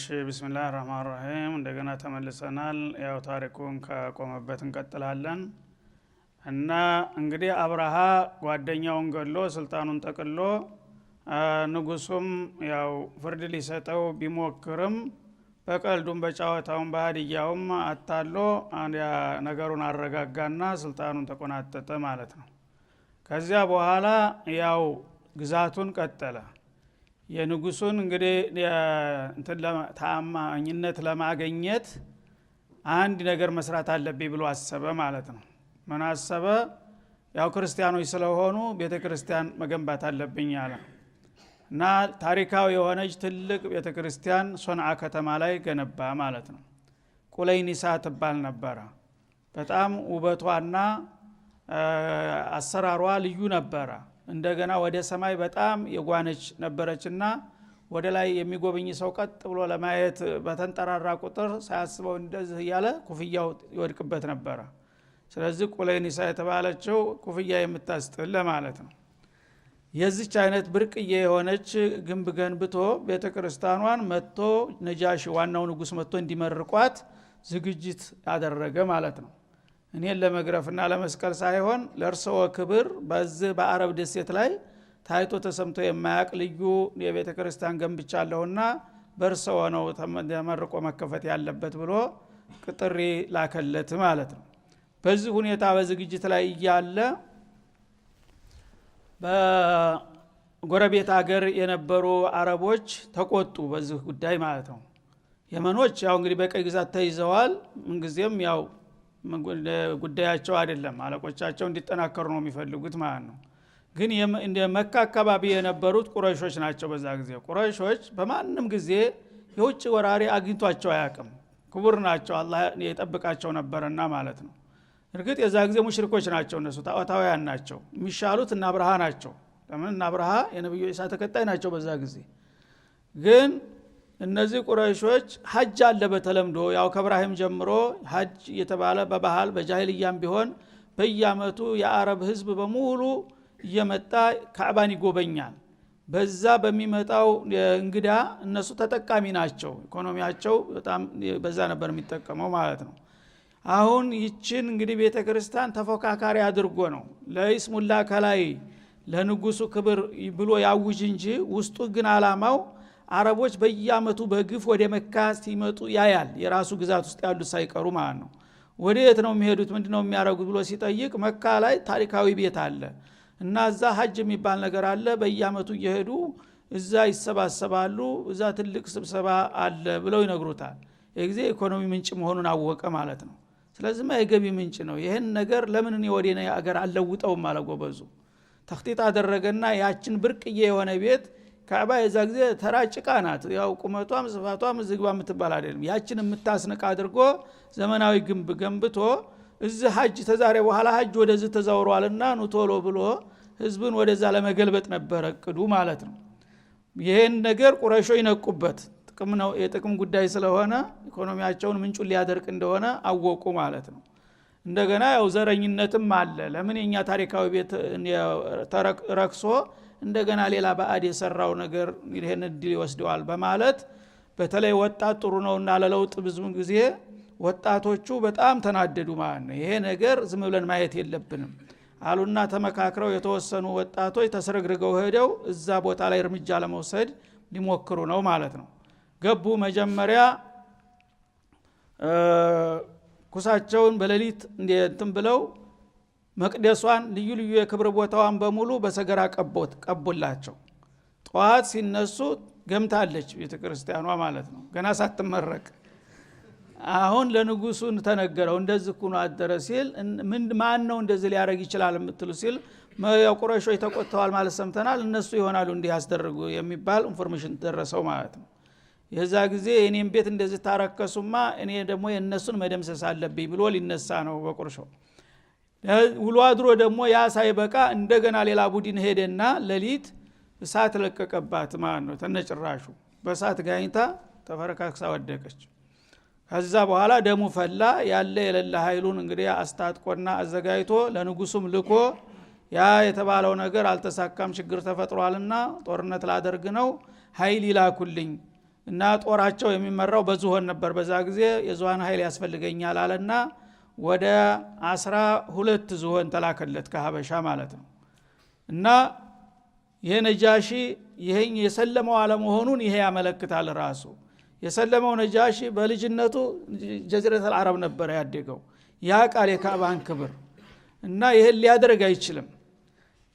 እሺ ቢስሚላህ الرحمن الرحيم እንደገና ተመልሰናል። ያው ታሪኩን ከቆመበት እንቀጥላለን እና እንግዲህ አብርሃ ጓደኛውን ገሎ ስልጣኑን ጠቅሎ ንጉሱም ያው ፍርድ ሊሰጠው ቢሞክርም በቀልዱም በጫወታውም በሃዲያውም አታሎ ነገሩን አረጋጋና ስልጣኑን ተቆናጠጠ ማለት ነው። ከዚያ በኋላ ያው ግዛቱን ቀጠለ። የንጉሱን እንግዲህ ታማኝነት ለማግኘት አንድ ነገር መስራት አለብኝ ብሎ አሰበ ማለት ነው። ምን አሰበ? ያው ክርስቲያኖች ስለሆኑ ቤተክርስቲያን መገንባት አለብኝ አለ እና ታሪካዊ የሆነች ትልቅ ቤተክርስቲያን ሶንዓ ከተማ ላይ ገነባ ማለት ነው። ቁለይኒሳ ትባል ነበረ። በጣም ውበቷና አሰራሯ ልዩ ነበረ። እንደገና ወደ ሰማይ በጣም የጓነች ነበረችና ወደ ላይ የሚጎበኝ ሰው ቀጥ ብሎ ለማየት በተንጠራራ ቁጥር ሳያስበው እንደዚህ ያለ ኩፍያው ይወድቅበት ነበረ። ስለዚህ ቁለይኒሳ የተባለችው ኩፍያ የምታስጥል ማለት ነው። የዚች አይነት ብርቅዬ የሆነች ግንብ ገንብቶ ቤተክርስቲያኗን መጥቶ ነጃሺ ዋናው ንጉስ መጥቶ እንዲመርቋት ዝግጅት ያደረገ ማለት ነው። እኔን ለመግረፍና ለመስቀል ሳይሆን ለእርሰው ክብር በዚህ በአረብ ደሴት ላይ ታይቶ ተሰምቶ የማያቅ ልዩ የቤተክርስቲያን ገንብቻለሁና በእርሰው ነው ተመርቆ መከፈት ያለበት ብሎ ቅጥሪ ላከለት ማለት ነው። በዚህ ሁኔታ በዝግጅት ላይ እያለ በጎረቤት ሀገር የነበሩ አረቦች ተቆጡ በዚህ ጉዳይ ማለት ነው። የመኖች ያው እንግዲህ በቀይ ግዛት ተይዘዋል። ምንጊዜም ያው ጉዳያቸው አይደለም፣ አለቆቻቸው እንዲጠናከሩ ነው የሚፈልጉት ማለት ነው። ግን እንደ መካ አካባቢ የነበሩት ቁረይሾች ናቸው። በዛ ጊዜ ቁረይሾች በማንም ጊዜ የውጭ ወራሪ አግኝቷቸው አያውቅም። ክቡር ናቸው፣ አላህ የጠብቃቸው ነበርና ማለት ነው። እርግጥ የዛ ጊዜ ሙሽሪኮች ናቸው፣ እነሱ ጣዖታውያን ናቸው። የሚሻሉት እና አብርሃ ናቸው። ለምን እና አብርሃ የነብዩ ኢሳ ተከታይ ናቸው በዛ ጊዜ። ግን እነዚህ ቁረይሾች ሐጅ አለ በተለምዶ ያው ከኢብራሂም ጀምሮ ሐጅ የተባለ በባህል በጃሂልያም ቢሆን በየአመቱ የአረብ ህዝብ በሙሉ እየመጣ ካዕባን ይጎበኛል። በዛ በሚመጣው እንግዳ እነሱ ተጠቃሚ ናቸው። ኢኮኖሚያቸው በጣም በዛ ነበር የሚጠቀመው ማለት ነው። አሁን ይችን እንግዲህ ቤተክርስቲያን ተፎካካሪ አድርጎ ነው ለይስሙላ ከላይ ለንጉሱ ክብር ብሎ ያውጅ እንጂ ውስጡ ግን አላማው አረቦች በየአመቱ በግፍ ወደ መካ ሲመጡ ያያል። የራሱ ግዛት ውስጥ ያሉት ሳይቀሩ ማለት ነው። ወዴት ነው የሚሄዱት ምንድነው የሚያደርጉት ብሎ ሲጠይቅ መካ ላይ ታሪካዊ ቤት አለ እና እዛ ሐጅ የሚባል ነገር አለ። በየአመቱ እየሄዱ እዛ ይሰባሰባሉ። እዛ ትልቅ ስብሰባ አለ ብለው ይነግሩታል። የጊዜ ኢኮኖሚ ምንጭ መሆኑን አወቀ ማለት ነው። ስለዚህ የገቢ ምንጭ ነው። ይሄን ነገር ለምን እኔ ወደ እኔ አገር አልለውጠውም አለ ጎበዙ። ተኽጢጥ አደረገና ያችን ብርቅዬ የሆነ ቤት ካዕባ የዛ ጊዜ ተራ ጭቃ ናት። ያው ቁመቷም ስፋቷም ዝግባ የምትባል አይደለም። ያችን የምታስነቅ አድርጎ ዘመናዊ ግንብ ገንብቶ እዚህ ሐጅ ተዛሬ በኋላ ሐጅ ወደዚህ ተዛውሯልና ኑ ቶሎ ብሎ ህዝብን ወደዛ ለመገልበጥ ነበር እቅዱ ማለት ነው። ይሄን ነገር ቁረይሾች ይነቁበት። ጥቅም ነው፣ የጥቅም ጉዳይ ስለሆነ ኢኮኖሚያቸውን ምንጩን ሊያደርቅ እንደሆነ አወቁ ማለት ነው። እንደገና ያው ዘረኝነትም አለ። ለምን የኛ ታሪካዊ ቤት ረክሶ እንደገና ሌላ ባዕድ የሰራው ነገር ይሄን እድል ይወስደዋል በማለት በተለይ ወጣት ጥሩ ነውና ለለውጥ ብዙ ጊዜ ወጣቶቹ በጣም ተናደዱ ማለት ነው። ይሄ ነገር ዝም ብለን ማየት የለብንም አሉና ተመካክረው የተወሰኑ ወጣቶች ተስረግርገው ሄደው እዛ ቦታ ላይ እርምጃ ለመውሰድ ሊሞክሩ ነው ማለት ነው። ገቡ። መጀመሪያ ኩሳቸውን በሌሊት እንትን ብለው መቅደሷን ልዩ ልዩ የክብር ቦታዋን በሙሉ በሰገራ ቀቡላቸው። ጠዋት ሲነሱ ገምታለች ቤተክርስቲያኗ ማለት ነው፣ ገና ሳትመረቅ። አሁን ለንጉሱ ተነገረው እንደዚህ ኩኑ አደረ ሲል ማን ነው እንደዚህ ሊያረግ ይችላል የምትሉ ሲል ቁረይሾች ተቆጥተዋል ማለት ሰምተናል፣ እነሱ ይሆናሉ እንዲህ ያስደርጉ የሚባል ኢንፎርሜሽን ደረሰው ማለት ነው። የዛ ጊዜ እኔም ቤት እንደዚህ ታረከሱማ እኔ ደግሞ የነሱን መደምሰስ አለብኝ ብሎ ሊነሳ ነው በቁርሾ። ውሎ አድሮ ደግሞ ያ ሳይበቃ እንደገና ሌላ ቡድን ሄደና ሌሊት እሳት ለቀቀባት ማለት ነው። ተነጭራሹ በእሳት ጋይታ ተፈረካክሳ ወደቀች። ከዛ በኋላ ደሙ ፈላ። ያለ የሌለ ኃይሉን እንግዲህ አስታጥቆና አዘጋጅቶ ለንጉሱም ልኮ ያ የተባለው ነገር አልተሳካም፣ ችግር ተፈጥሯልና ጦርነት ላደርግ ነው፣ ኃይል ይላኩልኝ እና ጦራቸው የሚመራው በዝሆን ነበር በዛ ጊዜ የዝሆን ኃይል ያስፈልገኛል አለና ወደ 12 ዝሆን ተላከለት ከሀበሻ ማለት ነው እና ይሄ ነጃሺ ይሄን የሰለመው አለመሆኑን ይሄ ያመለክታል ራሱ የሰለመው ነጃሺ በልጅነቱ ጀዝረቱል አረብ ነበር ያደገው ያ ቃል የካዕባን ክብር እና ይሄን ሊያደርግ አይችልም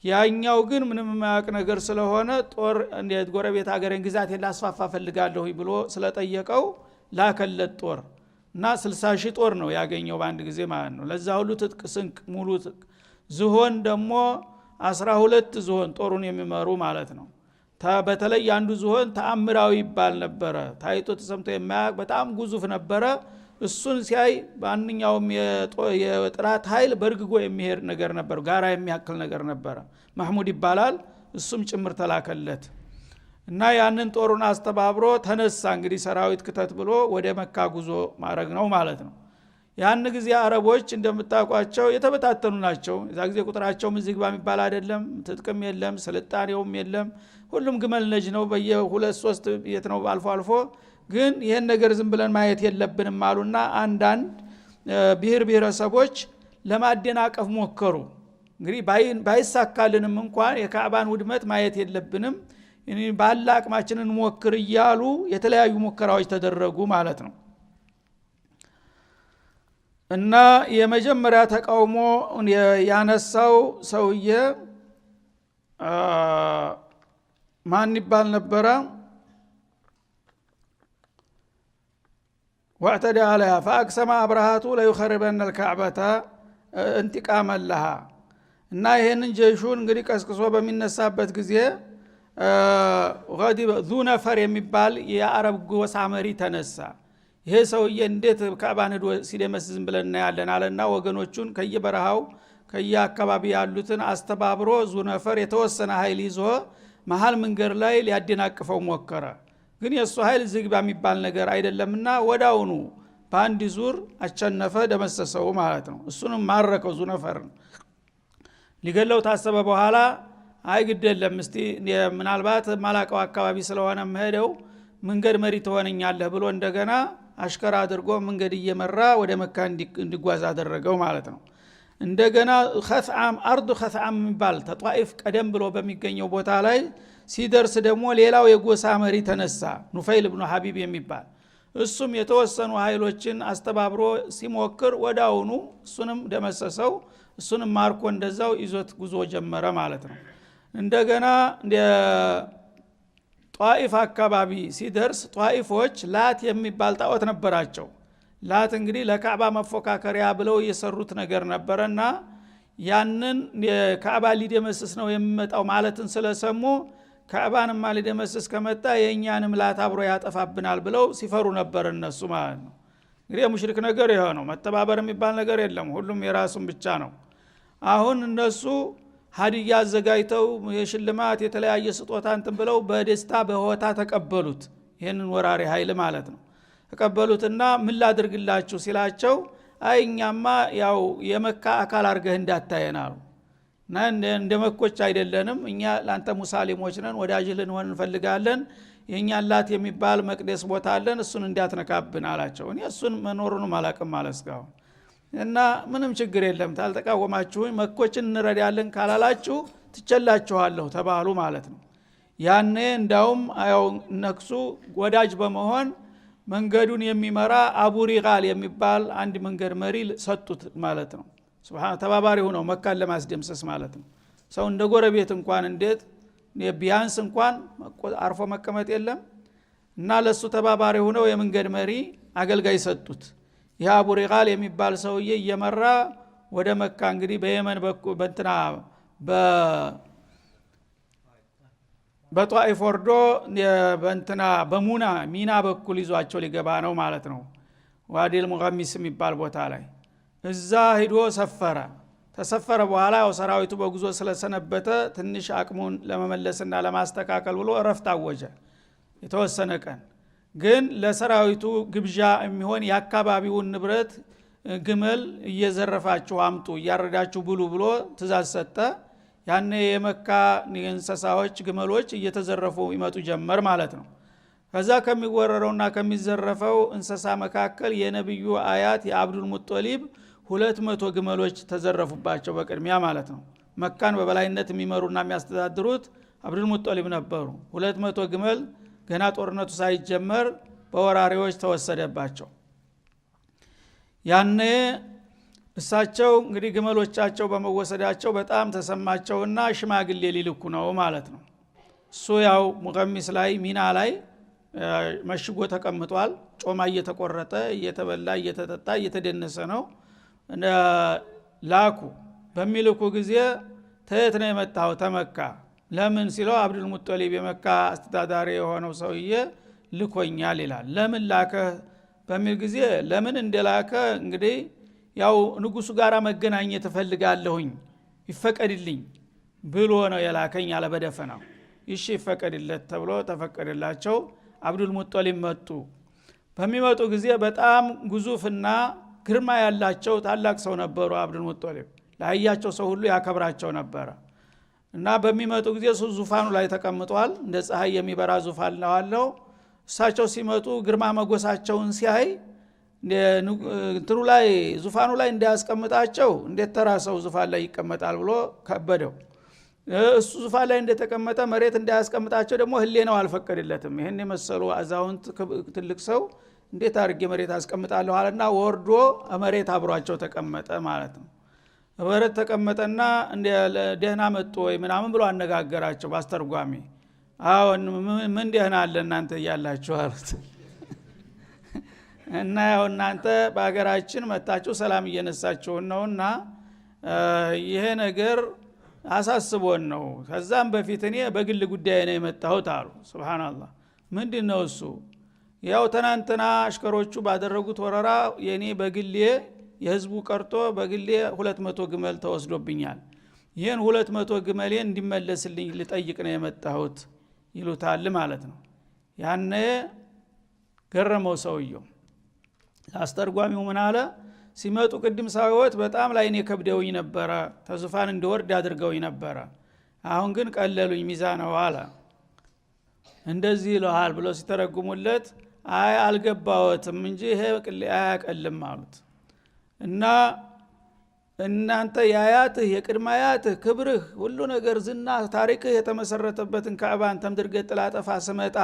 ያኛው ግን ምንም የማያውቅ ነገር ስለሆነ ጦር እንዴት ጎረቤት ሀገርን ግዛት ላስፋፋ ፈልጋለሁ ብሎ ስለጠየቀው ላከለት ጦር እና 60 ሺህ ጦር ነው ያገኘው በአንድ ጊዜ ማለት ነው ለዛ ሁሉ ትጥቅ ስንቅ ሙሉ ዝሆን ደግሞ 12 ዝሆን ጦሩን የሚመሩ ማለት ነው በተለይ አንዱ ዝሆን ተአምራዊ ይባል ነበር ታይቶ ተሰምቶ የማያውቅ በጣም ግዙፍ ነበር እሱን ሲያይ ባንኛውም የጥላት ኃይል በርግጎ የሚሄድ ነገር ነበር ጋራ የሚያክል ነገር ነበር ማህሙድ ይባላል እሱም ጭምር ተላከለት እና ያንን ጦሩን አስተባብሮ ተነሳ እንግዲህ ሰራዊት ክተት ብሎ ወደ መካ ጉዞ ማድረግ ነው ማለት ነው ያን ጊዜ አረቦች እንደምታውቋቸው የተበታተኑ ናቸው እዛ ጊዜ ቁጥራቸው ምዝግባ የሚባል አይደለም ትጥቅም የለም ስልጣኔውም የለም ሁሉም ግመል ነጅ ነው በየ2 3 ቤት ነው አልፎ አልፎ ግን ይሄን ነገር ዝም ብለን ማየት የለብንም አሉና አንዳንድ ብሔረሰቦች ለማደናቀፍ ሞከሩ እንግዲህ ባይሳካልንም እንኳን የካዕባን ውድመት ማየት የለብንም እኔ ባላ አቅማችንን ሞክር ይያሉ የተለያዩ ሙከራዎች ተደረጉ ማለት ነው እና የመጀመሪያ ተቃውሞ ያነሳው ሰውዬ ማን ይባል ነበር واعتدى عليها فاقسم ابراهة لا يخربن الكعبة انتقاما لها እና ይሄንን ጀሹን እንግዲህ ቀስቅሶ በሚነሳበት ጊዜ غادي ذو نفر የሚባል የአረብ ጎሳ መሪ ተነሳ ይሄ ሰውዬ እንዴት ካዕባን ሄዶ ሲደመስስ ብለን ያለን አለና ወገኖቹን ከየበረሃው ከየአካባቢ ያሉትን አስተባብሮ ዙ ነፈር የተወሰነ ኃይል ይዞ መሃል መንገር ላይ ሊያደናቅፈው ሞከረ ግን የሱ ኃይል ዝግባ የሚባል ነገር አይደለምና ወዳውኑ በአንድ ዙር አቸነፈ ደመሰሰው ማለት ነው እሱንም ማረከው ዙ ነፈር ሊገለው ታሰበ በኋላ አይ ግደለም እስቲ ምናልባት ማላቀው አካባቢ ስለሆነ መሄደው መንገድ መሪ ተሆነኛለህ ብሎ እንደገና አሽከራ አድርጎ መንገድ እየመራ ወደ መካ እንዲጓዝ አደረገው ማለት ነው እንደገና ኸስዓም አርዱ ኸስዓም የሚባል ተጧኢፍ ቀደም ብሎ በሚገኘው ቦታ ላይ ሲደርስ ደግሞ ሌላው የጎሳ መሪ ተነሳ ኑፈይል ኢብኑ ሐቢብ የሚባል እሱም የተወሰኑ ኃይሎችን አስተባብሮ ሲሞክር ወዳውኑ እሱንም ደመሰሰው እሱንም ማርኮ እንደዛው ይዞት ጉዞ ጀመረ ማለት ነው እንደገና ጧኢፍ አካባቢ ሲደርስ ጧኢፎች ላት የሚባል ጣዖት ነበራቸው ላት እንግዲህ ለካዕባ መፎካከሪያ ብለው የሰሩት ነገር ነበርና ያንን የካዕባ ሊደመስስ ነው የሚመጣው ማለትን ስለሰሙ ካዕባንም ሊደመስስ ከመጣ የኛንም ላት አብሮ ያጠፋብናል ብለው ሲፈሩ ነበር እነሱ ማለት ነው እንግዲህ ሙሽሪክ ነገር ይሆነው መተባበር የሚባል ነገር የለም ሁሉም የራሱን ብቻ ነው አሁን እነሱ ሀዲያ አዘጋጅተው የሽልማት የተለያየ ስጦታ እንትን ብለው በደስታ በሆታ ተቀበሉት ይሄንን ወራሪ ኃይል ማለት ነው ተቀበሉትና ምን ላድርግላችሁ ሲላቸው አይኛማ ያው የመካ አካል አርገህ እንዳታየናሉ እና እንደ መኮች አይደለንም እኛ ላንተ ሙስሊሞች ነን ወዳጅልን ሆነን እንፈልጋለን የኛን ላት የሚባል መቅደስ ቦታ አለን እሱን እንዲያትነካብን አላቸው እኔ እሱን መኖሩን ማላቀም ማለስጋው እና ምንም ችግር የለም ታልተቃወማችሁ መኮችን እንረዳለን ካላላችሁ ትቸላችኋለሁ ተባሉ ማለት ነው ያኔ እንዳውም አው ነክሱ ወዳጅ በመሆን መንገዱን የሚመራ አቡ ሪጋል የሚባል አንድ መንገድ መሪ ሰጡት ማለት ነው ሱብሃን ተባባሪ ሆኖ መካን ለማስደምሰስ ማለት ነው ሰው እንደ ጎረቤት እንኳን እንዴት ቢያንስ እንኳን አርፎ መቀመጥ የለም እና ለሱ ተባባሪ ሆኖ የመንገድ መሪ አገልጋይ ሰጡት ያ አቡ ሪጋል የሚባል ሰውዬ እየመራ ወደ መካ እንግዲህ በየመን በእንትና በጧኢፍ ወርዶ በእንትና በሙና ሚና በኩል ይዟቸው ሊገባ ነው ማለት ነው ዋዲል ሙገሚስ የሚባል ቦታ ላይ እዛ ሄዶ ሰፈረ ተሰፈረ በኋላ ያው ሰራዊቱ በጉዞ ስለሰነበተ ትንሽ አቅሙን ለመመለስና ለማስተካከል ብሎ እረፍት አወጀ የተወሰነ ቀን ግን ለሰራዊቱ ግብዣ የሚሆን የአካባቢውን ንብረት ግመል እየዘረፋችሁ አምጡ እያረዳችሁ ብሉ ብሎ ትእዛዝ ሰጠ ያኔ የመካ እንስሳዎች ግመሎች እየተዘረፉ ይመጡ ጀመር ማለት ነው ከዛ ከሚወረረውና ከሚዘረፈው እንስሳ መካከል የነብዩ አያት የአብዱል ሙጦሊብ 200 ግመሎች ተዘረፉባቸው በቅድሚያ ማለት ነው። መካን በበላይነት የሚመሩና የሚያስተዳድሩት አብዱል ሙጦሊብ ነበሩ። 200 ግመል ገና ጦርነቱ ሳይጀመር በወራሪዎች ተወሰደባቸው። ያኔ እሳቸው እንግዲህ ግመሎቻቸው በመወሰዳቸው በጣም ተሰማቸውና ሽማግሌ ሊልኩ ነው ማለት ነው። እሱ ያው ሙቀሚስ ላይ ሚና ላይ መሽጎ ተቀምጧል። ጮማ እየተቆረጠ እየተበላ እየተጠጣ እየተደነሰ ነው። ላኩ። በሚልኩ ጊዜ ተየት ነው የመጣው? ተመካ። ለምን ሲለው አብዱል ሙጦሊብ የመካ አስተዳዳሪ የሆነው ሰውዬ ልኮኛል ይላል። ለምን ላከ በሚል ጊዜ ለምን እንደላከ እንግዲህ ያው ንጉሱ ጋራ መገናኘት እፈልጋለሁኝ ይፈቀድልኝ ብሎ ነው የላከኝ አለ በደፈናው። እሺ ይፈቀድለት ተብሎ ተፈቀደላቸው። አብዱል ሙጦሊብ መጡ። በሚመጡ ጊዜ በጣም ግዙፍና ግርማ ያላቸው ታላቅ ሰው ነበሩ። አብዱል ሙጦሊብ ላያቸው ሰው ሁሉ ያከብራቸው ነበር እና በሚመጡ ጊዜ ዙፋኑ ላይ ተቀምጧል። እንደ ፀሐይ የሚበራ ዙፋን ነው። እሳቸው ሲመጡ ግርማ መጎሳቸውን ሲያይ እንትሩ ላይ ዙፋኑ ላይ እንዳያስቀምጣቸው እንዴት ተራ ሰው ዙፋን ላይ ይቀመጣል ብሎ ከበደው። እሱ ዙፋን ላይ እንደተቀመጠ መሬት እንዳያስቀምጣቸው ደግሞ ህሌናው አልፈቀደለትም። ይሄን የመሰሉ አዛውንት ትልቅ ሰው እንዴት አድርጌ መሬት አስቀምጣለሁ አለና ወርዶ መሬት አብሯቸው ተቀመጠ ማለት ነው። መሬት ተቀመጠና እንደ ደህና መጡ ወይ ምናምን ብሎ አነጋገራቸው ባስተርጓሚ። አሁን ምን ደህና አለ እናንተ ያላችሁ አሉት። እና ያው እናንተ በአገራችን መጣችሁ ሰላም እየነሳችሁን ነውና ይሄ ነገር አሳስቦን ነው። ከዛም በፊት እኔ በግል ጉዳይ ነው የመጣሁት አሉ። ሱብሃንአላህ። ምንድነው እሱ? ያው ተናንተና አሽከሮቹ ባደረጉት ወረራ የኔ በግሌ የህዝቡ ቀርቶ በግሌ 200 ግመል ተወስዶብኛል። ይሄን 200 ግመሌን እንዲመለስልኝ ልጠይቅ ነው የመጣሁት ይሉታል ማለት ነው። ያኔ ገረመው ሰውየው። አስተርጓሚው ምን አለ? ሲመጡ ቅድም ሳይወት በጣም ላይኔ ከብደውኝ ነበረ፣ ተዙፋን እንደወርድ አድርገውኝ ነበረ። አሁን ግን ቀለሉኝ ሚዛነው አለ። እንደዚህ ይለዋል ብሎ ሲተረጉሙለት አይ አልገባዎትም እንጂ ይሄ አያቀልም አሉት። እና እናንተ ያያትህ የቅድማያትህ ክብርህ ሁሉ ነገር ዝና ታሪክህ የተመሰረተበትን ካዕባን ተምድርገት ላጠፋ ስመጣ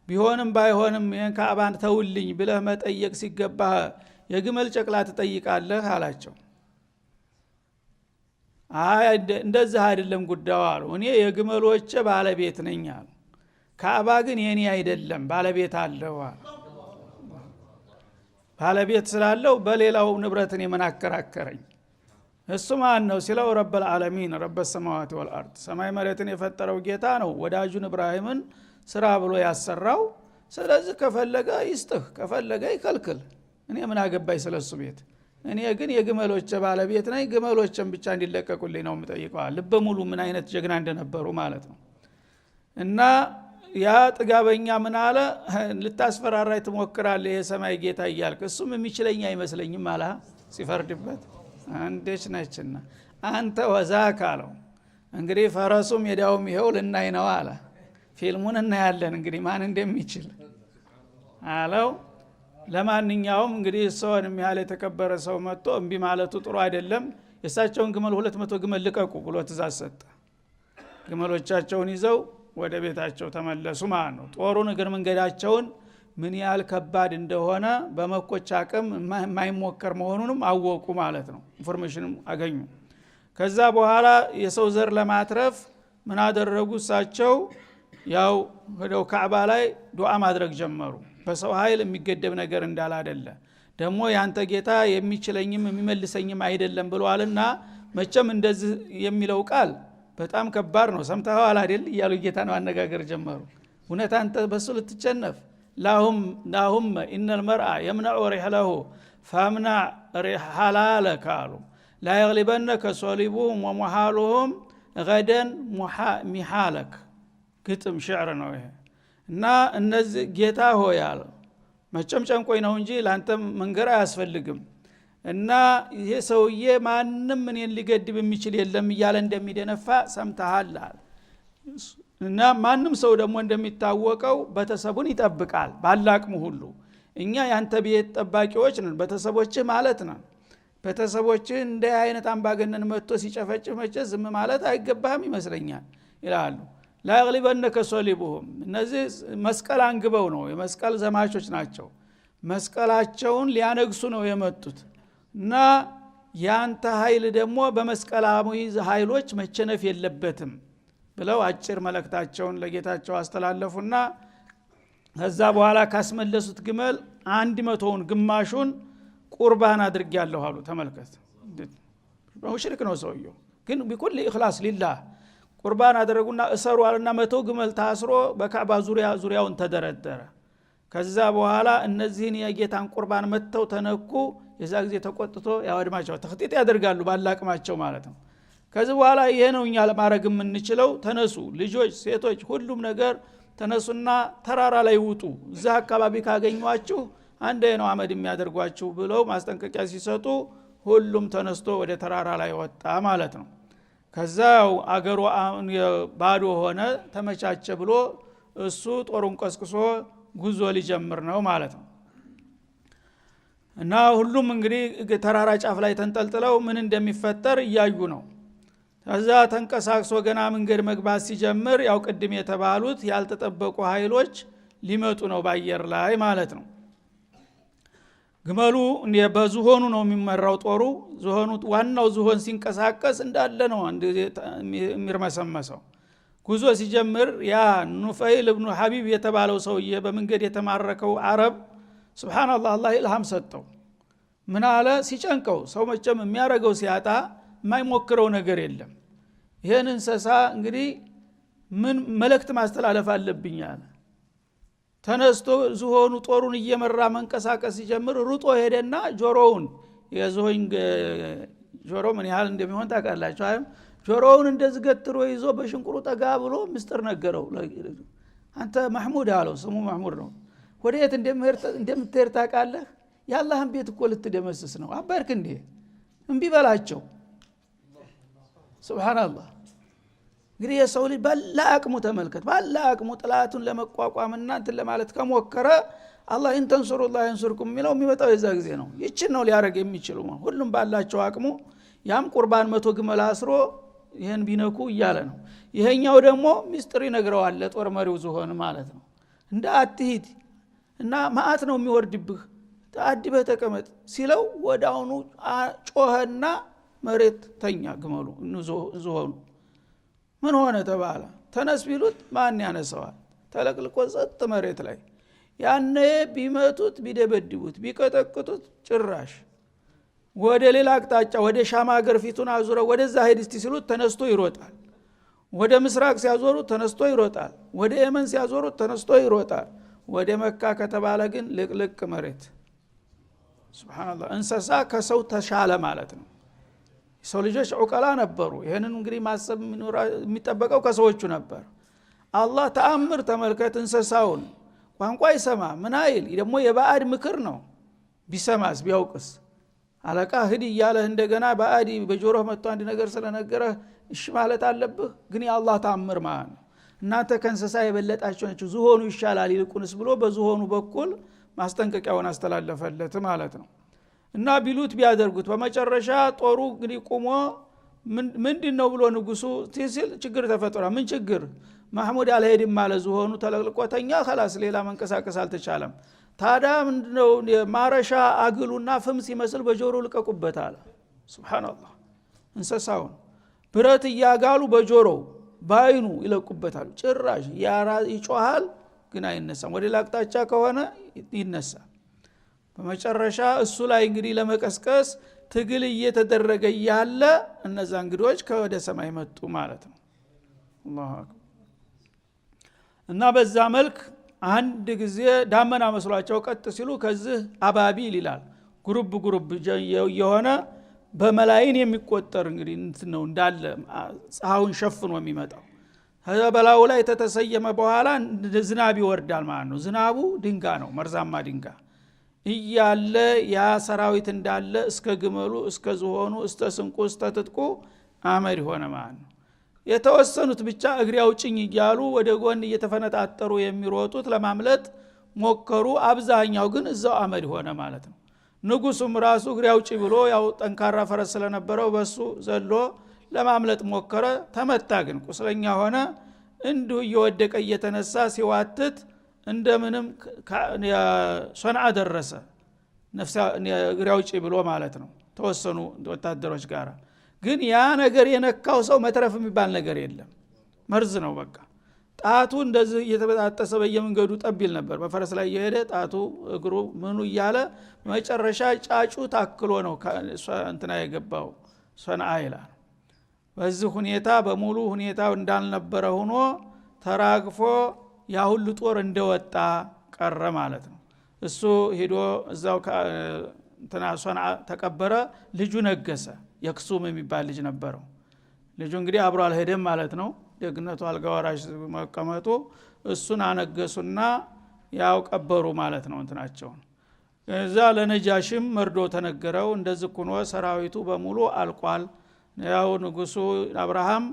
ቢሆንም ባይሆንም ይሄን ካዕባን ተውልኝ ብለህ መጠየቅ ሲገባህ የግመል ጨቅላ ትጠይቃለህ አላቸው። አይ እንደዚህ አይደለም ጉዳዩ አሉ። እኔ የግመሎቼ ባለቤት ነኝ አሉ። ካዕባ ግን የኔ አይደለም ባለቤት አለው አሉ። ባለቤት ስላለው በሌላው ንብረትን የመናከራከረኝ እሱ ማን ነው ሲለው ረብል ዓለሚን ረብ ሰማዋት ወልአርድ ሰማይ መሬትን የፈጠረው ጌታ ነው ወዳጁን ኢብራሂምን ስራ ብሎ ያሰራው። ስለዚህ ከፈለገ ይስጥህ ከፈለገ ይከልክል፣ እኔ ምን አገባኝ ስለሱ ቤት። እኔ ግን የግመሎቼ ባለቤት ነኝ፣ ግመሎቼን ብቻ እንዲለቀቁልኝ ነው የምጠይቀው። ልበ ሙሉ ምን አይነት ጀግና እንደነበሩ ማለት ነው። እና ያ ጥጋበኛ ምን አለ? ልታስፈራራይ ትሞክራለህ የሰማይ ጌታ እያልክ እሱም የሚችለኝ አይመስለኝም አለ ሲፈርድበት። አንዴች ነችና አንተ ወዛክ አለው። እንግዲህ ፈረሱም ሜዳውም ይሄው ልናይ ነው አለ። ፊልሙን እናያለን እንግዲህ ማን እንደሚችል አለው። ለማንኛውም እንግዲህ ሰውን የሚያህል የተከበረ ሰው መጥቶ እምቢ ማለቱ ጥሩ አይደለም። የእሳቸውን ግመል 200 ግመል ልቀቁ ብሎ ትእዛዝ ሰጠ። ግመሎቻቸውን ይዘው ወደ ቤታቸው ተመለሱ ማለት ነው። ጦሩን እግር መንገዳቸውን ምን ያህል ከባድ እንደሆነ በመኮች አቅም የማይሞከር መሆኑንም አወቁ ማለት ነው። ኢንፎርሜሽንም አገኙ። ከዛ በኋላ የሰው ዘር ለማትረፍ ምን አደረጉ? እሳቸው ያው ሄደው ካዕባ ላይ ዱዓ ማድረግ ጀመሩ። በሰው ኃይል የሚገደብ ነገር እንዳላደለ ደግሞ ያንተ ጌታ የሚችለኝም የሚመልሰኝም አይደለም ብለዋልና መቼም እንደዚህ የሚለው ቃል በጣም ከባድ ነው። ሰምተዋል አይደል እያሉ ጌታን ማነጋገር ጀመሩ። እውነት አንተ በሱ ልትቸነፍ? ላሁም ኢነል መርአ የምነዑ ሪህለሁ ፈምና ሪሐላለከ አሉ ላ የግሊበነከ ሶሊቡሁም ወሙሃሉሁም ገደን ሚሃለክ። ግጥም ሽዕር ነው ይሄ። እና እነዚህ ጌታ ሆይ አለ መቼም ጨንቆኝ ነው እንጂ ላንተም መንገር አያስፈልግም። እና ይሄ ሰውዬ ማንም እኔን ሊገድብ የሚችል የለም እያለ እንደሚደነፋ ሰምተሃል አለ። እና ማንም ሰው ደግሞ እንደሚታወቀው ቤተሰቡን ይጠብቃል ባላቅሙ ሁሉ እኛ ያንተ ቤት ጠባቂዎች ነን ቤተሰቦችህ ማለት ነን ቤተሰቦችህ እንደ አይነት አምባገነን መጥቶ ሲጨፈጭፍ መቼ ዝም ማለት አይገባህም ይመስለኛል ይላሉ لا يغلبنك صليبهم እነዚህ መስቀል አንግበው ነው የመስቀል ዘማቾች ናቸው መስቀላቸውን ሊያነግሱ ነው የመጡት እና ያንተ ኃይል ደግሞ በመስቀላዊ ኃይሎች መቸነፍ የለበትም ብለው አጭር መልእክታቸውን ለጌታቸው አስተላለፉና ከዛ በኋላ ካስመለሱት ግመል 100ውን ግማሹን ቁርባን አድርጌያለሁ አሉ ተመልከት ሙሽሪክ ነው ሰውየው ግን بكل اخلاص لله ቁርባን አደረጉና እሰሩ አለና 100 ግመል ታስሮ በካዕባ ዙሪያውን ተደረደረ ከዛ በኋላ እነዚህን የጌታን ቁርባን መተው ተነኩ የዛ ጊዜ ተቆጥቶ ያወድማቸው ተخطيط ያደርጋሉ ባላቅማቸው ማለት ነው ከዚህ በኋላ ይሄ ነው እኛ ለማድረግ የምንችለው ተነሱ ልጆች ሴቶች ሁሉም ነገር ተነሱና ተራራ ላይ ውጡ እዛ አካባቢ ካገኙአችሁ አንዴ ነው አመድ የሚያደርጓችሁ ብለው ማስጠንቀቂያ ሲሰጡ ሁሉም ተነስቶ ወደ ተራራ ላይ ወጣ ማለት ነው ከዛው አገሩ ባዶ ሆነ ተመቻቸ ብሎ እሱ ጦሩን ቀስቅሶ ጉዞ ሊጀምር ነው ማለት ነው እና ሁሉም እንግዲህ ተራራ ጫፍ ላይ ተንጠልጥለው ምን እንደሚፈጠር እያዩ ነው ከዛ ተንቀሳቅሶ ገና መንገድ መግባት ሲጀምር ያው ቅድም የተባሉት ያልተጠበቁ ኃይሎች ሊመጡ ነው ባየር ላይ ማለት ነው ግመሉ በዝሆኑ ነው የሚመራው ጦሩ ዝሆኑ ዋናው ዝሆን ሲንቀሳቀስ እንዳለ ነው የሚርመሰመሰው ጉዞ ሲጀምር ያ ኑፈይል ኢብኑ ሐቢብ የተባለው ሰውዬ በመንገድ የተማረከው አረብ ሱብሃንአላህ አላህ ኢልሃም ሰጠው ምን አለ ሲጨንቀው ሰው መቼም የሚያረገው ሲያጣ የማይሞክረው ነገር የለም ይሄን እንሰሳ እንግዲህ ምን መልእክት ማስተላለፍ አለብኝ አለ ተነስቶ ዝሆኑ ጦሩን እየመራ መንቀሳቀስ ሲጀምር ሩጦ ሄደና ጆሮውን የዝሆን ጆሮ ምን ያህል እንደሚሆን ታውቃላችሁ አይደል ጆሮውን እንደዚህ ገትሮ ይዞ በሽንቁሩ ጠጋ ብሎ ምስጥር ነገረው አንተ ማህሙድ አለው ስሙ ማህሙድ ነው ወዴት እንደምትሄድ ታውቃለህ ያላህን ቤት እኮ ልትደመስስ ነው አባርክ እንዴ እንቢ በላቸው ሱብሃንአላህ እንግዲህ የሰው ልጅ ባላ አቅሙ ተመልከት ባላ አቅሙ ጥላቱን ለመቋቋምና እንትን ለማለት ከሞከረ አላህ እንተንሱሩላህ ይንሱርኩም የሚለው የሚመጣው የዛ ጊዜ ነው ይችን ነው ሊያረግ የሚችሉ ሁሉም ባላቸው አቅሙ ያም ቁርባን 100 ግመል አስሮ ይሄን ቢነኩ እያለ ነው ይሄኛው ደግሞ ሚስጥር ይነግረዋል ለጦር መሪው ዝሆን ማለት ነው እንደ አትሂድ እና ማአት ነው የሚወርድብህ ታዲበ ተቀመጥ ሲለው ወዳውኑ ጮኸና መሬት ተኛ ግመሉ ዝሆኑ ምን ሆነ ተባለ ተነስ ቢሉት ማን ያነሳዋል ተለቅልቆ ጸጥ መሬት ላይ ያኔ ቢመቱት ቢደበድቡት ቢቀጠቅጡት ጭራሽ ወደ ሌላ አቅጣጫ ወደ ሻማ ሀገር ፊቱን አዙረው ወደዛ ሄድ እስቲ ሲሉት ተነስቶ ይሮጣል ወደ ምስራቅ ሲያዞሩት ተነስቶ ይሮጣል ወደ የመን ሲያዞሩት ተነስቶ ይሮጣል ወደ መካ ከተባለ ግን ልቅልቅ መሬት ሱብሃንአላህ እንሰሳ ከሰው ተሻለ ማለት ነው ሰው ልጆች ዑቀላ ነበሩ ይሄንን እንግዲህ ማሰብ የሚጠበቀው ከሰዎቹ ነበር አላህ ተአምር ተመልከት እንሰሳውን ቋንቋ ይሰማ ምን አይል ደግሞ የባዕድ ምክር ነው ቢሰማስ ቢያውቅስ አለቃ ህዲ እያለ እንደገና ባዕድ በጆሮህ መጥቶ አንድ ነገር ስለነገረህ እሺ ማለት አለብህ ግን የአላህ ተአምር ማለት ነው እናንተ ከእንሰሳ የበለጣችሁ ናችሁ ዝሆኑ ይሻላል ይልቁንስ ብሎ በዝሆኑ በኩል ማስጠንቀቂያውን አስተላለፈለት ማለት ነው እና ቢሉት ቢያደርጉት በመጨረሻ ጦሩ እንግዲህ ቆሞ ምንድነው ብሎ ንጉሱ ሲል ችግር ተፈጠረ ምን ችግር ማህሙድ አልሄድም ማለት ዝሆኑ ተለቅልቆተኛ خلاص ሌላ መንቀሳቀስ አልተቻለም ታዲያ ምንድነው ማረሻ አግሉና ፍም ሲመስል በጆሮ ልቀቁበት አለ ሱብሃንአላህ እንሰሳውን ብረት ያጋሉ በጆሮ ባይኑ ይለቁበታል ጭራሽ ይጮሃል ግን አይነሳም ወደ ላቅጣጫ ከሆነ ይነሳል በመጨረሻ እሱ ላይ እንግዲህ ለመቀስቀስ ትግል እየተደረገ ያለ እነዛ እንግዶች ከወደ ሰማይ መጡ ማለት ነው አላሁ አክበር እና በዛ መልክ አንድ ጊዜ ዳመና መስሏቸው ቀጥ ሲሉ ከዚህ አባቢል ይላል ጉሩብ የሆነ በመላይን የሚቆጠር እንግዲህ ነው እንዳለ ፀሐዩን ሸፍኖ የሚመጣው በላዩ ላይ ተተሰየመ በኋላ ዝናብ ይወርዳል ማለት ነው ዝናቡ ድንጋ ነው መርዛማ ድንጋ እያለ ያ ሰራዊት እንዳለ እስከ ግመሉ እስከ ዝሆኑ እስከ ስንቁ እስከ ትጥቁ አመድ ሆነ ማለት ነው የተወሰኑት ብቻ እግሬ አውጭኝ እያሉ ወደ ጎን እየተፈነጣጠሩ የሚሮጡት ለማምለጥ ሞከሩ። አብዛኛው ግን እዛው አመድ ሆነ ማለት ነው። ንጉሱም ራሱ እግሬ አውጪ ብሎ ያው ጠንካራ ፈረስ ስለነበረው በሱ ዘሎ ለማምለጥ ሞከረ። ተመታ፣ ግን ቁስለኛ ሆነ። እንዲሁ እየወደቀ እየተነሳ ሲዋትት እንደምንም ሶንዓ ደረሰ። ነፍስ እግሬ አውጪ ብሎ ማለት ነው ተወሰኑ ወታደሮች ጋር። ግን ያ ነገር የነካው ሰው መትረፍ የሚባል ነገር የለም፣ መርዝ ነው በቃ። ጣቱ እንደዚህ እየተበጣጠሰ በየመንገዱ ጠቢል ነበር። በፈረስ ላይ እየሄደ ጣቱ እግሩ ምኑ እያለ መጨረሻ ጫጩ ታክሎ ነው እንትና የገባው ሶንዓ ይላል። በዚህ ሁኔታ በሙሉ ሁኔታው እንዳልነበረ ሆኖ ተራግፎ ያ ሁሉ ጦር እንደወጣ ቀረ ማለት ነው። እሱ ሄዶ እዛው እንትና ሶንዓ ተቀበረ። ልጁ ነገሰ። የክሱም የሚባል ልጅ ነበረው። ልጁ እንግዲህ አብሮ አልሄደም ማለት ነው። ደግነቱ አልጋ ወራሽ መቀመጡ እሱን አነገሱና ያው ቀበሩ ማለት ነው እንትናቸውን። እዛ ለነጃሽም መርዶ ተነገረው። እንደዚህ ሆኖ ሰራዊቱ በሙሉ አልቋል፣ ያው ንጉሱ አብርሃም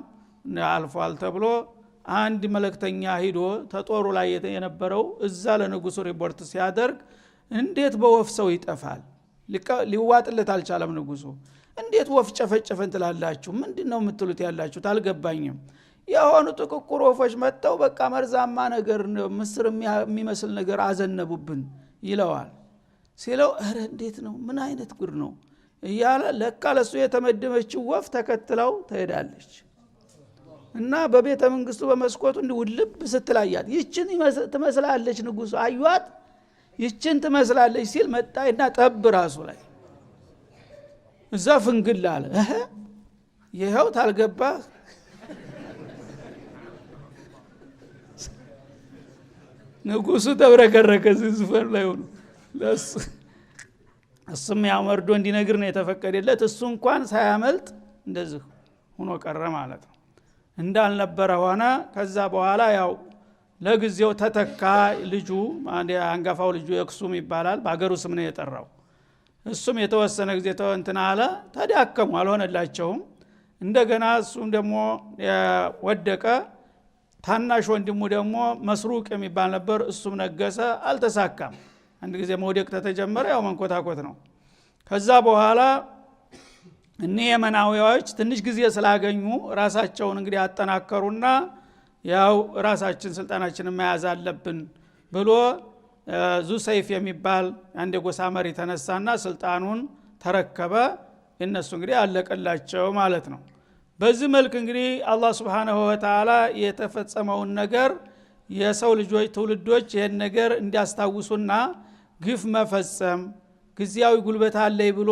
አልፏል ተብሎ አንድ መልእክተኛ ሂዶ ተጦሩ ላይ የነበረው እዛ ለንጉሱ ሪፖርት ሲያደርግ እንዴት በወፍ ሰው ይጠፋል? ሊዋጥለት አልቻለም ንጉሱ። እንዴት ወፍ ጨፈጨፈን ትላላችሁ? ምንድነው የምትሉት ያላችሁት? አልገባኝም። የሆኑ ጥቁቁር ወፎች መጥተው በቃ መርዛማ ነገር ምስር የሚመስል ነገር አዘነቡብን ይለዋል። ሲለው እረ እንዴት ነው? ምን አይነት ጉድ ነው እያለ ለካ ለሱ የተመደበችው ወፍ ተከትለው ትሄዳለች እና በቤተ መንግስቱ በመስኮቱ እንዲውልብ ስትላያት ይችን ትመስላለች፣ ንጉሱ አዩት፣ ይችን ትመስላለች ሲል መጣይና ጠብ ራሱ ላይ እዛ ፍንግል አለ። ይሄው ታልገባ ንጉሱ ተብረከረከ ዝፈር ላይ ሆኖ ለሱ እሱም ያመርዶ እንዲነግር ነው የተፈቀደለት። እሱ እንኳን ሳያመልጥ እንደዚህ ሆኖ ቀረ ማለት ነው። እንዳልነበረ ሆነ። ከዛ በኋላ ያው ለጊዜው ተተካ ልጁ፣ አንጋፋው ልጁ የክሱም ይባላል። በአገሩ ስም ነው የጠራው። እሱም የተወሰነ ጊዜ ተወንትና አለ። ተዳከሙ፣ አልሆነላቸውም። እንደገና እሱም ደግሞ ወደቀ። ታናሽ ወንድሙ ደግሞ መስሩቅ የሚባል ነበር፣ እሱም ነገሰ። አልተሳካም። አንድ ጊዜ መውደቅ ተጀመረ፣ ያው መንኮታኮት ነው። ከዛ በኋላ እኒህ የመናዊያዎች ትንሽ ጊዜ ስላገኙ ራሳቸውን እንግዲህ አጠናከሩና ያው ራሳችን ስልጣናችንን መያዝ አለብን ብሎ ዙ ሰይፍ የሚባል አንድ የጎሳ መሪ ተነሳና ስልጣኑን ተረከበ። እነሱ እንግዲህ አለቀላቸው ማለት ነው። በዚህ መልክ እንግዲህ አላህ Subhanahu Wa Ta'ala የተፈጸመውን ነገር የሰው ልጆች ትውልዶች ይሄን ነገር እንዲያስታውሱና ግፍ መፈጸም ግዚያዊ ጉልበት አለይ ብሎ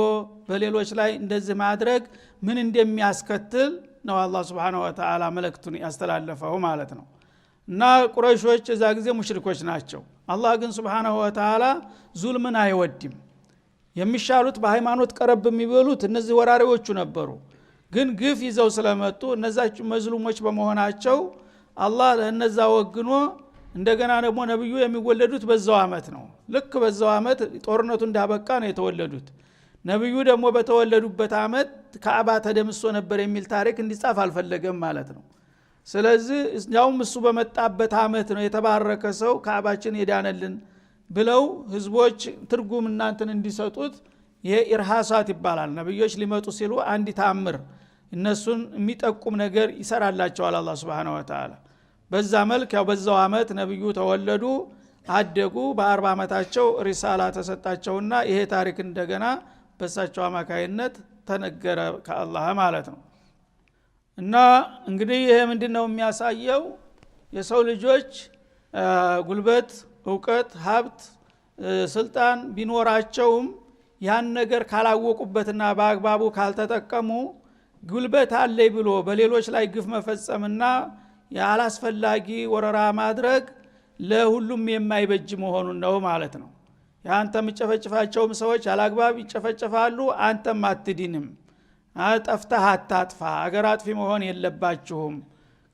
በሌሎች ላይ እንደዚህ ማድረግ ምን እንደሚያስከትል ነው አላህ Subhanahu Wa Ta'ala መልእክቱን ያስተላለፈው ማለት ነው። እና ቁረይሾች እዛ ጊዜ ሙሽሪኮች ናቸው። አላህ ግን Subhanahu Wa Ta'ala ዙልምን አይወድም። የሚሻሉት በሃይማኖት ቀረብ የሚበሉት እነዚህ ወራሪዎቹ ነበሩ። ግን ግፍ ይዘው ስለመጡ እነዛቹ መዝሉሞች በመሆናቸው አላህ ለነዛ ወግኖ እንደገና ደግሞ ነብዩ የሚወለዱት በዛው አመት ነው። ልክ በዛው አመት ጦርነቱ እንዳበቃ ነው የተወለዱት። ነብዩ ደግሞ በተወለዱበት አመት ካዕባ ተደምሶ ነበር የሚል ታሪክ እንዲጻፍ አልፈለገም ማለት ነው። ስለዚህ ያውም እሱ በመጣበት አመት ነው የተባረከ ሰው ካዕባችን ይዳነልን ብለው ህዝቦች ትርጉም እናንተን እንዲሰጡት ይሄ ኢርሃሳት ይባላል። ነብዮች ሊመጡ ሲሉ አንዲ ታምር እነሱን የሚጠቁም ነገር ይሰራላቸዋል አላህ Subhanahu Wa Ta'ala። በዛ መልክ ያው በዛው አመት ነብዩ ተወለዱ፣ አደጉ። በ40 አመታቸው ሪሳላ ተሰጣቸውና ይሄ ታሪክ እንደገና በሳቸው አማካይነት ተነገረ ከአላህ ማለት ነው። እና እንግዲህ ይሄ ምንድነው የሚያሳየው? የሰው ልጆች ጉልበት፣ ዕውቀት፣ ሀብት፣ ስልጣን ቢኖራቸውም ያን ነገር ካላወቁበትና በአግባቡ ካልተጠቀሙ ጉልበት አለይ ብሎ በሌሎች ላይ ግፍ መፈጸምና ያላስፈላጊ ወረራ ማድረግ ለሁሉም የማይበጅ መሆኑን ነው ማለት ነው። ያንተም ጨፈጨፋቸውም ሰዎች ያላግባብ ይጨፈጨፋሉ፣ አንተም አትዲንም። አጠፍተህ አታጥፋ፣ አገር አጥፊ መሆን የለባችሁም።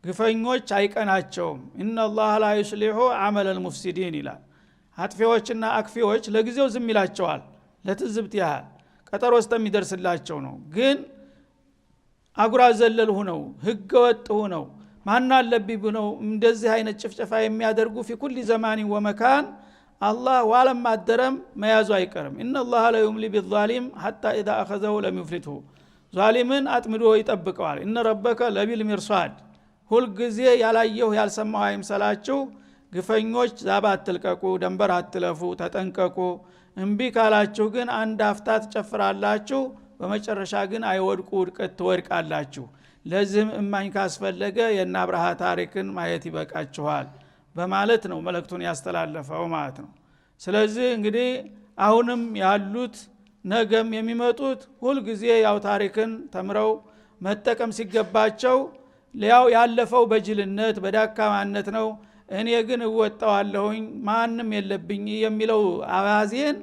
ግፈኞች አይቀናቸውም። ኢነላህ ላ ዩስሊሑ ዐመለል ሙፍሲዲን ይላል። አጥፊዎችና አክፊዎች ለጊዜው ዝም ይላቸዋል፣ ለትዝብት ያህል ቀጠሮ እስከሚደርስላቸው ነው። ግን አጉራ ዘለል ሆነው ህገ ወጥ ሆነው ማን አለብኝ ብለው እንደዚህ አይነት ጭፍጨፋ የሚያደርጉ في كل زمان ومكان አላህ ዋለም አደረም መያዙ አይቀርም ኢነላህ ላ ዩምሊ ቢዛሊም حتى اذا اخذه لم يفلته ዛሊምን አጥምዶ ይጠብቀዋል እነ ረበከ ለቢል ሚርሳድ ሁል ጊዜ ያላየው ያልሰማው አይምሰላችሁ ግፈኞች ዛባ አትልቀቁ ደንበር አትለፉ ተጠንቀቁ እንቢ ካላችሁ ግን አንድ አፍታ ትጨፍራላችሁ በመጨረሻ ግን አይወድቁ ውድቀት ትወድቃላችሁ ለዚህም እማኝ ካስፈለገ የና አብርሃ ታሪክን ማየት ይበቃችኋል በማለት ነው መልእክቱን ያስተላለፈው ማለት ነው ስለዚህ እንግዲህ አሁንም ያሉት ነገም የሚመጡት ሁል ጊዜ ያው ታሪክን ተምረው መጠቀም ሲገባቸው ያው ያለፈው በጅልነት በዳካማነት ነው እኔ ግን እወጣዋለሁኝ ማንም የለብኝ የሚለው አባዜን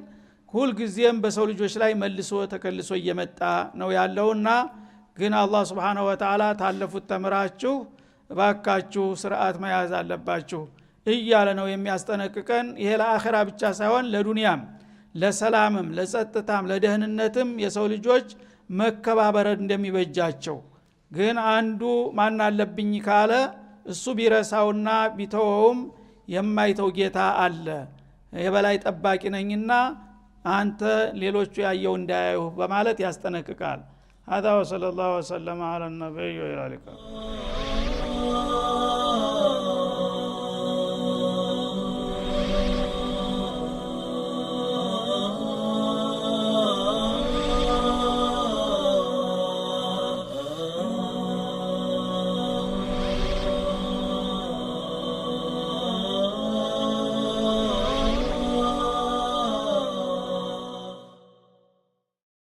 ሁል ጊዜም በሰው ልጆች ላይ መልሶ ተከልሶ እየመጣ ነው ያለውና ግን አላህ Subhanahu Wa Ta'ala ታለፉት ተምራችሁ ባካችሁ ስርዓት መያዝ አለባችሁ እያለ ነው የሚያስጠነቅቀን ይሄ ለአኺራ ብቻ ሳይሆን ለዱንያም ለሰላምም ለጸጥታም ለደህንነትም የሰው ልጆች መከባበር እንደሚበጃቸው ግን አንዱ ማን አለብኝ ካለ እሱ ቢረሳውና ቢተወውም የማይተው ጌታ አለ የበላይ ጠባቂ ነኝና አንተ ሌሎቹ ያየው እንዳያዩ በማለት ያስጠነቅቃል هذا وصلى الله وسلم على النبي وعلى اله